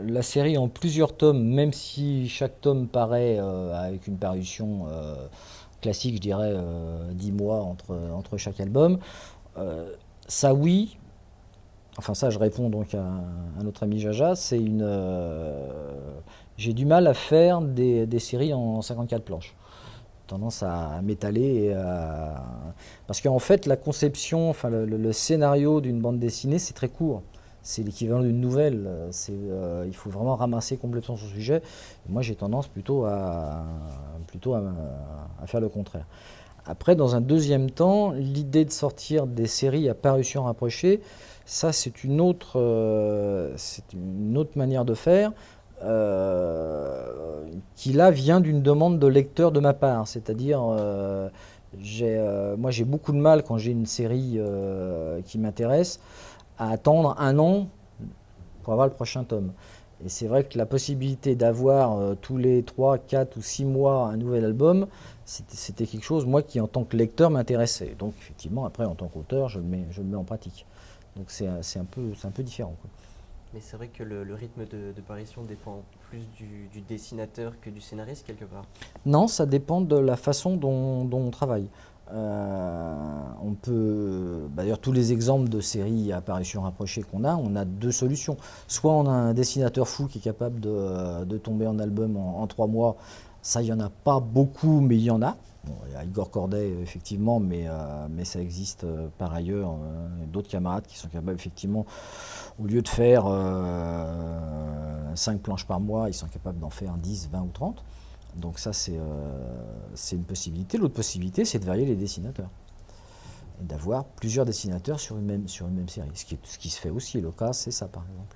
la série en plusieurs tomes, même si chaque tome paraît avec une parution classique, je dirais 10 mois entre chaque album, euh, ça oui, enfin ça je réponds donc à notre ami Jaja, j'ai du mal à faire des séries en 54 planches. Tendance à m'étaler parce qu'en fait la conception, enfin le scénario d'une bande dessinée c'est très court. C'est l'équivalent d'une nouvelle. Il faut vraiment ramasser complètement son sujet. Moi j'ai tendance plutôt à faire le contraire. Après, dans un deuxième temps, l'idée de sortir des séries à parution rapprochée, ça c'est une autre manière de faire qui là vient d'une demande de lecteur de ma part. C'est-à-dire, moi j'ai beaucoup de mal quand j'ai une série qui m'intéresse à attendre un an pour avoir le prochain tome. Et c'est vrai que la possibilité d'avoir tous les 3, 4 ou 6 mois un nouvel album, c'était quelque chose, moi, qui en tant que lecteur m'intéressait. Donc effectivement, après, en tant qu'auteur, je le mets en pratique. Donc c'est un peu différent, quoi. Mais c'est vrai que le rythme de parution dépend plus du dessinateur que du scénariste quelque part. Non, ça dépend de la façon dont on travaille. On peut, d'ailleurs, tous les exemples de séries à apparition rapprochée on a deux solutions. Soit on a un dessinateur fou qui est capable de tomber en album en 3 mois. Ça, il n'y en a pas beaucoup, mais il y en a. Bon, il y a Igor Corday, effectivement, mais ça existe par ailleurs. D'autres camarades qui sont capables, effectivement, au lieu de faire 5 planches par mois, ils sont capables d'en faire 10, 20 ou 30. Donc ça, c'est une possibilité. L'autre possibilité, c'est de varier les dessinateurs. Et d'avoir plusieurs dessinateurs sur une même série. Ce qui se fait aussi, le cas, c'est ça, par exemple.